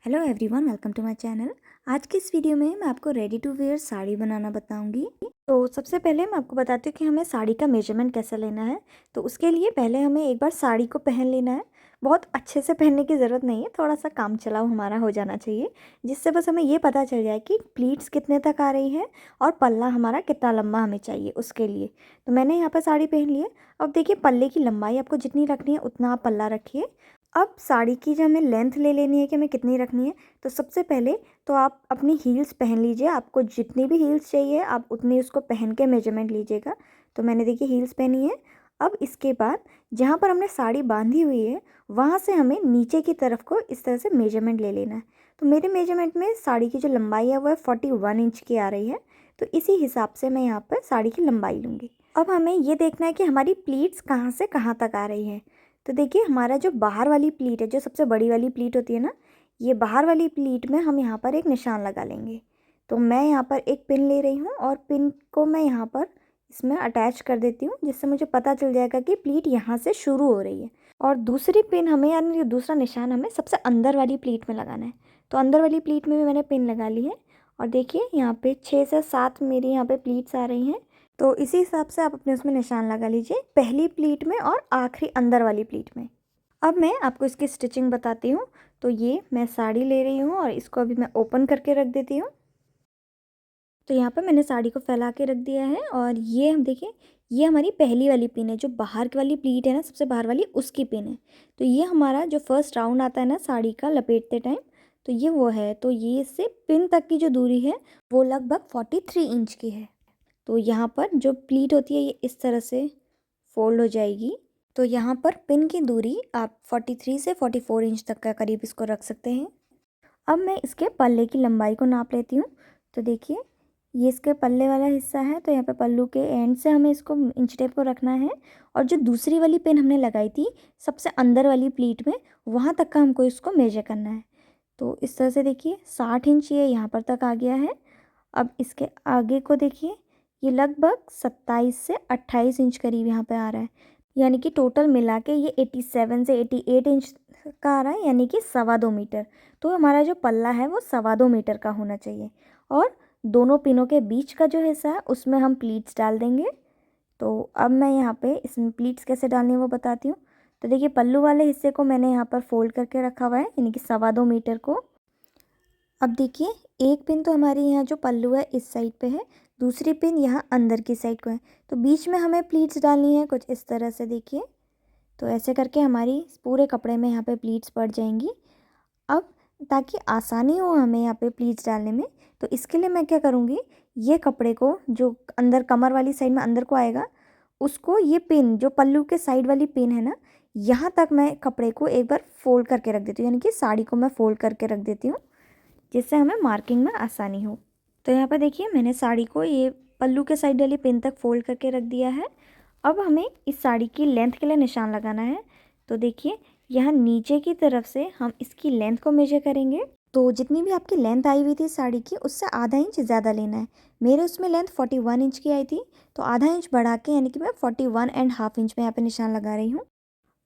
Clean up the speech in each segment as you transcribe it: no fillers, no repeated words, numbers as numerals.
Hello everyone, welcome to my channel. आज की इस वीडियो में मैं आपको रेडी टू वेयर साड़ी बनाना बताऊंगी। तो सबसे पहले मैं आपको बताती हूँ कि हमें साड़ी का मेजरमेंट कैसे लेना है। तो उसके लिए पहले हमें एक बार साड़ी को पहन लेना है। बहुत अच्छे से पहनने की ज़रूरत नहीं है, थोड़ा सा काम चलाऊ हमारा हो जाना चाहिए, जिससे बस हमें ये पता चल जाए कि प्लीट्स कितने तक आ रही है और पल्ला हमारा कितना लंबा हमें चाहिए उसके लिए। तो मैंने यहाँ पर साड़ी पहन ली है। अब देखिए, पल्ले की लंबाई आपको जितनी रखनी है उतना आप पल्ला रखिए। अब साड़ी की जो हमें लेंथ ले लेनी है कि हमें कितनी रखनी है, तो सबसे पहले तो आप अपनी हील्स पहन लीजिए। आपको जितनी भी हील्स चाहिए आप उतनी उसको पहन के मेजरमेंट लीजिएगा। तो मैंने देखिए हील्स पहनी है। अब इसके बाद जहाँ पर हमने साड़ी बांधी हुई है वहाँ से हमें नीचे की तरफ को इस तरह से मेजरमेंट ले लेना है। तो मेरे मेजरमेंट में साड़ी की जो लंबाई है वो है 41 इंच की आ रही है। तो इसी हिसाब से मैं यहाँ पर साड़ी की लंबाई लूँगी। अब हमें ये देखना है कि हमारी प्लीट्स कहाँ से कहाँ तक आ रही है। तो देखिए, हमारा जो बाहर वाली प्लीट है, जो सबसे बड़ी वाली प्लीट होती है ना, ये बाहर वाली प्लीट में हम यहाँ पर एक निशान लगा लेंगे। तो मैं यहाँ पर एक पिन ले रही हूँ और पिन को मैं यहाँ पर इसमें अटैच कर देती हूँ, जिससे मुझे पता चल जाएगा कि प्लीट यहाँ से शुरू हो रही है। और दूसरी पिन हमें, यानी दूसरा निशान हमें सबसे अंदर वाली प्लीट में लगाना है। तो अंदर वाली प्लीट में भी मैंने पिन लगा ली है। और देखिए, यहाँ पे 6 से 7 मेरी यहाँ पे प्लीट्स आ रही हैं। तो इसी हिसाब से आप अपने उसमें निशान लगा लीजिए, पहली प्लीट में और आखिरी अंदर वाली प्लीट में। अब मैं आपको इसकी स्टिचिंग बताती हूँ। तो ये मैं साड़ी ले रही हूँ और इसको अभी मैं ओपन करके रख देती हूँ। तो यहाँ पर मैंने साड़ी को फैला के रख दिया है और ये हम देखिए, ये हमारी पहली वाली पिन है। जो बाहर की वाली प्लीट है ना, सबसे बाहर वाली, उसकी पिन है। तो ये हमारा जो फर्स्ट राउंड आता है ना साड़ी का लपेटते टाइम, तो ये वो है। तो ये इससे पिन तक की जो दूरी है वो लगभग 43 इंच की है। तो यहाँ पर जो प्लीट होती है ये इस तरह से फोल्ड हो जाएगी। तो यहाँ पर पिन की दूरी आप 43 से 44 इंच तक का करीब इसको रख सकते हैं। अब मैं इसके पल्ले की लंबाई को नाप लेती हूँ। तो देखिए, ये इसके पल्ले वाला हिस्सा है। तो यहाँ पे पल्लू के एंड से हमें इसको इंच टेप को रखना है। और जो दूसरी वाली पिन हमने लगाई थी सबसे अंदर वाली प्लीट में, वहाँ तक का हमको इसको मेजर करना है। तो इस तरह से देखिए, 60 इंच ये यहाँ पर तक आ गया है। अब इसके आगे को देखिए, ये लगभग 27 से 28 इंच करीब यहाँ पे आ रहा है। यानी कि टोटल मिला के ये 87 से 88 इंच का आ रहा है, यानी कि 2.25 मीटर। तो हमारा जो पल्ला है वो 2.25 मीटर का होना चाहिए। और दोनों पिनों के बीच का जो हिस्सा है उसमें हम प्लीट्स डाल देंगे। तो अब मैं यहाँ पे इसमें प्लीट्स कैसे डालनी है वो बताती हूँ। तो देखिए, पल्लू वाले हिस्से को मैंने यहाँ पर फोल्ड करके रखा हुआ है, यानी कि 2.25 मीटर को। अब देखिए, एक पिन तो हमारी यहाँ जो पल्लू है इस साइड पे है, दूसरी पिन यहाँ अंदर की साइड को है। तो बीच में हमें प्लीट्स डालनी है कुछ इस तरह से देखिए। तो ऐसे करके हमारी पूरे कपड़े में यहाँ पे प्लीट्स पड़ जाएंगी। अब ताकि आसानी हो हमें यहाँ पे प्लीट्स डालने में, तो इसके लिए मैं क्या करूँगी, ये कपड़े को जो अंदर कमर वाली साइड में अंदर को आएगा, उसको ये पिन जो पल्लू के साइड वाली पिन है ना, यहाँ तक मैं कपड़े को एक बार फोल्ड करके रख देती हूँ। यानी कि साड़ी को मैं फोल्ड करके रख देती हूँ, जिससे हमें मार्किंग में आसानी हो। तो यहाँ पर देखिए, मैंने साड़ी को ये पल्लू के साइड वाली पिन तक फोल्ड करके रख दिया है। अब हमें इस साड़ी की लेंथ के लिए निशान लगाना है। तो देखिए, यहाँ नीचे की तरफ से हम इसकी लेंथ को मेजर करेंगे। तो जितनी भी आपकी लेंथ आई हुई थी साड़ी की, उससे आधा इंच ज़्यादा लेना है। मेरे उसमें लेंथ 41 इंच की आई थी, तो आधा इंच बढ़ा के, यानी कि मैं 41.5 इंच में यहाँ पे निशान लगा रही हूँ।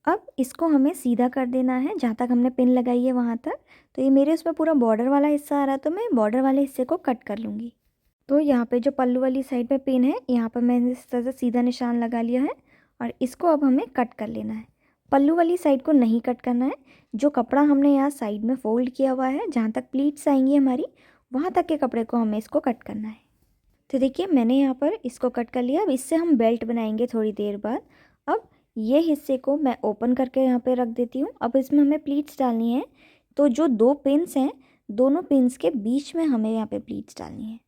अब इसको हमें सीधा कर देना है जहाँ तक हमने पिन लगाई है वहाँ तक। तो ये मेरे उसमें पूरा बॉर्डर वाला हिस्सा आ रहा है, तो मैं बॉर्डर वाले हिस्से को कट कर लूँगी। तो यहाँ पे जो पल्लू वाली साइड पे पिन है, यहाँ पर मैंने इस तरह से सीधा निशान लगा लिया है और इसको अब हमें कट कर लेना है। पल्लू वाली साइड को नहीं कट करना है। जो कपड़ा हमने यहाँ साइड में फोल्ड किया हुआ है, जहाँ तक प्लीट्स आएंगी हमारी, वहाँ तक के कपड़े को हमें इसको कट करना है। तो देखिए, मैंने यहाँ पर इसको कट कर लिया। अब इससे हम बेल्ट बनाएंगे थोड़ी देर बाद। अब ये हिस्से को मैं ओपन करके यहाँ पे रख देती हूँ। अब इसमें हमें प्लीट्स डालनी है। तो जो दो पिन्स हैं, दोनों पिन्स के बीच में हमें यहाँ पे प्लीट्स डालनी है।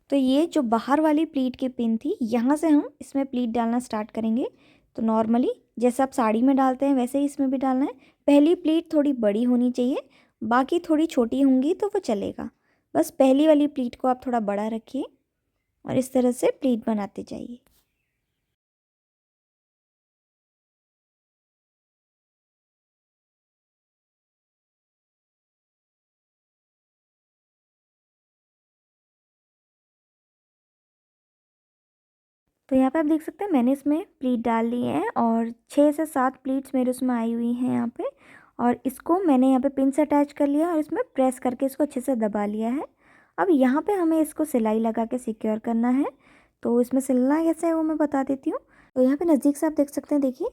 तो ये जो बाहर वाली प्लीट की पिन थी, यहाँ से हम इसमें प्लीट डालना स्टार्ट करेंगे। तो नॉर्मली जैसे आप साड़ी में डालते हैं वैसे ही इसमें भी डालना है। पहली प्लीट थोड़ी बड़ी होनी चाहिए, बाकी थोड़ी छोटी होंगी तो वो चलेगा। बस पहली वाली प्लीट को आप थोड़ा बड़ा रखिए और इस तरह से प्लीट बनाते जाइए। तो यहाँ पे आप देख सकते हैं मैंने इसमें प्लीट डाल ली है और 6 से 7 प्लीट्स मेरे उसमें आई हुई हैं यहाँ पे। और इसको मैंने यहाँ पे पिन से अटैच कर लिया और इसमें प्रेस करके इसको अच्छे से दबा लिया है। अब यहाँ पे हमें इसको सिलाई लगा के सिक्योर करना है। तो इसमें सिलना कैसे है वो मैं बता देती हूँ। तो यहाँ पे नज़दीक से आप देख सकते हैं, देखिए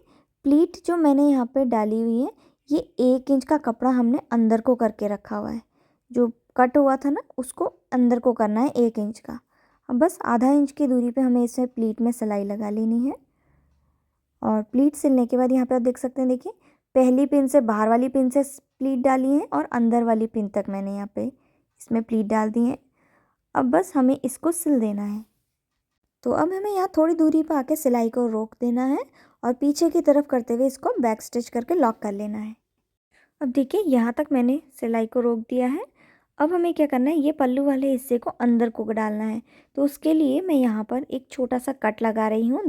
प्लीट जो मैंने यहाँ पे डाली हुई है, ये 1 इंच का कपड़ा हमने अंदर को करके रखा हुआ है। जो कट हुआ था ना उसको अंदर को करना है 1 इंच का। अब बस आधा इंच की दूरी पे हमें इसमें प्लीट में सिलाई लगा लेनी है। और प्लीट सिलने के बाद यहाँ पे आप देख सकते हैं, देखिए पहली पिन से बाहर वाली पिन से प्लीट डाली है और अंदर वाली पिन तक मैंने यहाँ पे इसमें प्लीट डाल दी है। अब बस हमें इसको सिल देना है। तो अब हमें यहाँ थोड़ी दूरी पर आके सिलाई को रोक देना है और पीछे की तरफ करते हुए इसको बैक स्टिच करके लॉक कर लेना है। अब देखिए यहाँ तक मैंने सिलाई को रोक दिया है। अब हमें क्या करना है, ये पल्लू वाले हिस्से को अंदर को डालना है। तो उसके लिए मैं यहाँ पर एक छोटा सा कट लगा रही हूँ,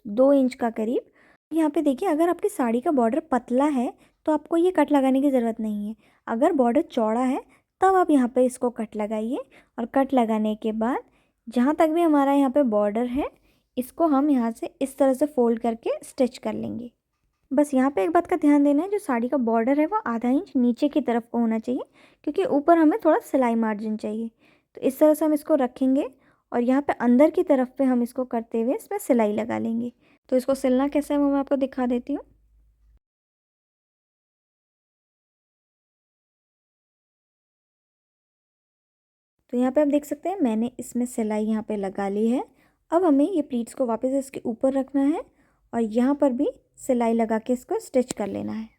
2 इंच का करीब। यहाँ पे देखिए अगर आपकी साड़ी का बॉर्डर पतला है तो आपको ये कट लगाने की ज़रूरत नहीं है। अगर बॉर्डर चौड़ा है तब आप यहाँ पे इसको कट लगाइए। और कट लगाने के बाद जहाँ तक भी हमारा यहाँ पे बॉर्डर है, इसको हम यहाँ से इस तरह से फोल्ड करके स्टिच कर लेंगे। बस यहाँ पे एक बात का ध्यान देना है, जो साड़ी का बॉर्डर है वो आधा इंच नीचे की तरफ को होना चाहिए, क्योंकि ऊपर हमें थोड़ा सिलाई मार्जिन चाहिए। तो इस तरह से हम इसको रखेंगे और यहाँ पे अंदर की तरफ पे हम इसको करते हुए इसमें सिलाई लगा लेंगे। तो इसको सिलना कैसे है वो मैं आपको दिखा देती हूँ। तो यहाँ पे आप देख सकते हैं मैंने इसमें सिलाई यहाँ पे लगा ली है। अब हमें ये प्लीट्स को वापस इसके ऊपर रखना है और यहाँ पर भी सिलाई लगा के इसको स्टिच कर लेना है।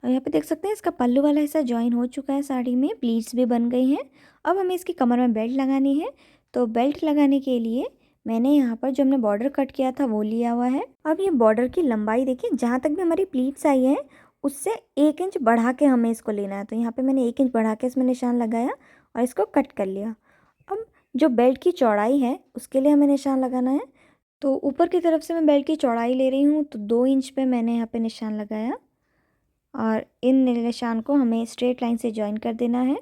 और यहाँ पे देख सकते हैं इसका पल्लू वाला हिस्सा जॉइन हो चुका है साड़ी में, प्लीट्स भी बन गई हैं। अब हमें इसकी कमर में बेल्ट लगानी है। तो बेल्ट लगाने के लिए मैंने यहाँ पर जो हमने बॉर्डर कट किया था वो लिया हुआ है। अब ये बॉर्डर की लंबाई देखिए, जहाँ तक भी हमारी प्लीट्स आई है उससे 1 इंच बढ़ा के हमें इसको लेना है। तो यहाँ पर मैंने 1 इंच बढ़ा के इसमें निशान लगाया और इसको कट कर लिया। अब जो बेल्ट की चौड़ाई है उसके लिए हमें निशान लगाना है। तो ऊपर की तरफ से मैं बेल्ट की चौड़ाई ले रही हूँ, तो 2 इंच पे मैंने यहाँ पे निशान लगाया और इन निशान को हमें स्ट्रेट लाइन से ज्वाइन कर देना है।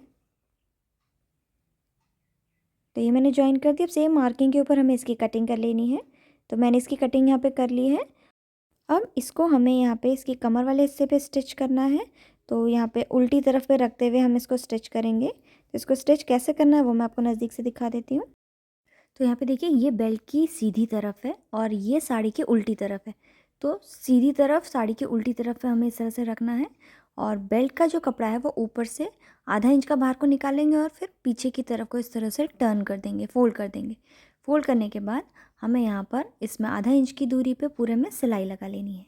तो ये मैंने ज्वाइन कर दिया। अब सेम मार्किंग के ऊपर हमें इसकी कटिंग कर लेनी है। तो मैंने इसकी कटिंग यहाँ पे कर ली है। अब इसको हमें यहाँ पे इसकी कमर वाले हिस्से पे स्टिच करना है। तो यहाँ पे उल्टी तरफ पे रखते हुए हम इसको स्टिच करेंगे। तो इसको स्टिच कैसे करना है वो मैं आपको नज़दीक से दिखा देती हूँ। तो यहाँ पे देखिए ये बेल्ट की सीधी तरफ है और ये साड़ी की उल्टी तरफ है। तो सीधी तरफ साड़ी की उल्टी तरफ पे हमें इस तरह से रखना है और बेल्ट का जो कपड़ा है वो ऊपर से आधा इंच का बाहर को निकालेंगे और फिर पीछे की तरफ को इस तरह से टर्न कर देंगे, फोल्ड कर देंगे। फोल्ड करने के बाद हमें यहाँ पर इसमें आधा इंच की दूरी पे पूरे में सिलाई लगा लेनी है।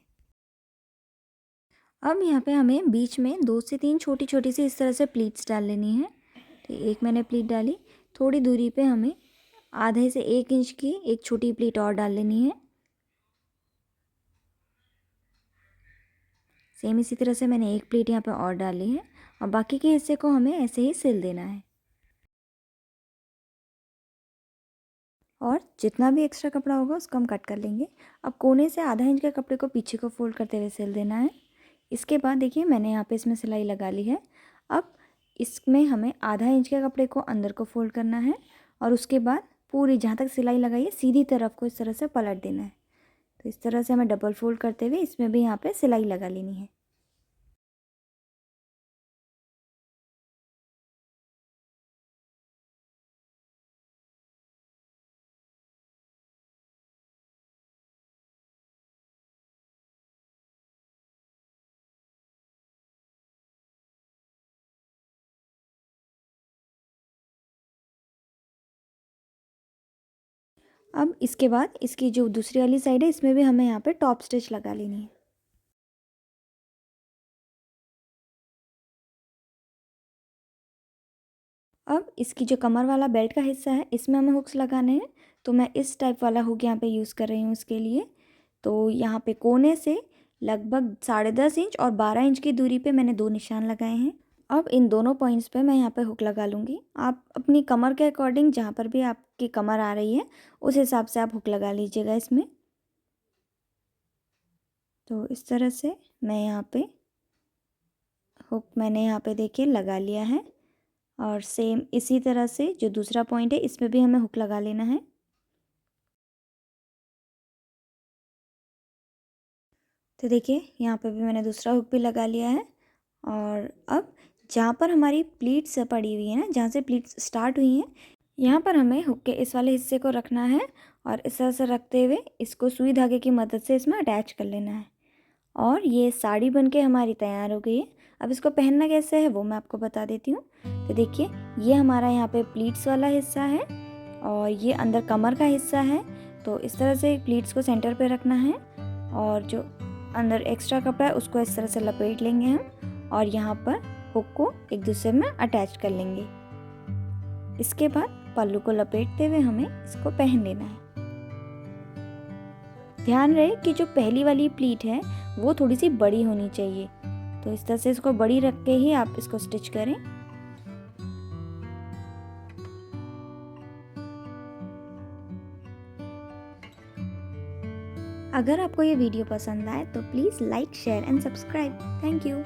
अब यहाँ पे हमें बीच में 2 से 3 छोटी छोटी सी इस तरह से प्लीट्स डाल लेनी है। तो एक मैंने प्लीट डाली, थोड़ी दूरी पे हमें आधे से 1 इंच की एक छोटी प्लीट और डाल लेनी है। सेम इसी तरह से मैंने एक प्लीट यहाँ पे और डाली है और बाकी के हिस्से को हमें ऐसे ही सिल देना है। और जितना भी एक्स्ट्रा कपड़ा होगा उसको हम कट कर लेंगे। अब कोने से आधा इंच के कपड़े को पीछे को फोल्ड करते हुए सिल देना है। इसके बाद देखिए मैंने यहाँ पे इसमें सिलाई लगा ली है। अब इसमें हमें आधा इंच के कपड़े को अंदर को फोल्ड करना है और उसके बाद पूरी जहाँ तक सिलाई लगाई है सीधी तरफ को इस तरह से पलट देना है। तो इस तरह से हमें डबल फोल्ड करते हुए इसमें भी यहाँ पे सिलाई लगा लेनी है। अब इसके बाद इसकी जो दूसरी वाली साइड है इसमें भी हमें यहाँ पे टॉप स्टिच लगा लेनी है। अब इसकी जो कमर वाला बेल्ट का हिस्सा है इसमें हमें हुक्स लगाने हैं। तो मैं इस टाइप वाला हुक यहाँ पे यूज़ कर रही हूँ इसके लिए। तो यहाँ पे कोने से लगभग 10.5 इंच और 12 इंच की दूरी पे मैंने 2 निशान लगाए हैं। अब इन दोनों पॉइंट्स पे मैं यहाँ पे हुक लगा लूँगी। आप अपनी कमर के अकॉर्डिंग जहाँ पर भी आपकी कमर आ रही है उस हिसाब से आप हुक लगा लीजिएगा इसमें। तो इस तरह से मैं यहाँ पे हुक मैंने यहाँ पे देखिए लगा लिया है और सेम इसी तरह से जो दूसरा पॉइंट है इसमें भी हमें हुक लगा लेना है। तो देखिए यहाँ पे भी मैंने दूसरा हुक भी लगा लिया है। और अब जहाँ पर हमारी प्लीट्स पड़ी हुई है ना, जहाँ से प्लीट्स स्टार्ट हुई हैं, यहाँ पर हमें हुक के इस वाले हिस्से को रखना है और इस तरह से रखते हुए इसको सुई धागे की मदद से इसमें अटैच कर लेना है। और ये साड़ी बनके हमारी तैयार हो गई है। अब इसको पहनना कैसे है वो मैं आपको बता देती हूँ। तो देखिए ये हमारा यहाँ पे प्लीट्स वाला हिस्सा है और ये अंदर कमर का हिस्सा है। तो इस तरह से प्लीट्स को सेंटर पे रखना है और जो अंदर एक्स्ट्रा कपड़ा है उसको इस तरह से लपेट लेंगे हम और यहाँ पर हुक को एक दूसरे में अटैच कर लेंगे। इसके बाद पल्लू को लपेटते हुए हमें इसको पहन लेना है। ध्यान रहे कि जो पहली वाली प्लीट है वो थोड़ी सी बड़ी होनी चाहिए। तो इस तरह से इसको बड़ी रख के ही आप इसको स्टिच करें। अगर आपको ये वीडियो पसंद आए तो please like, share and subscribe. Thank you.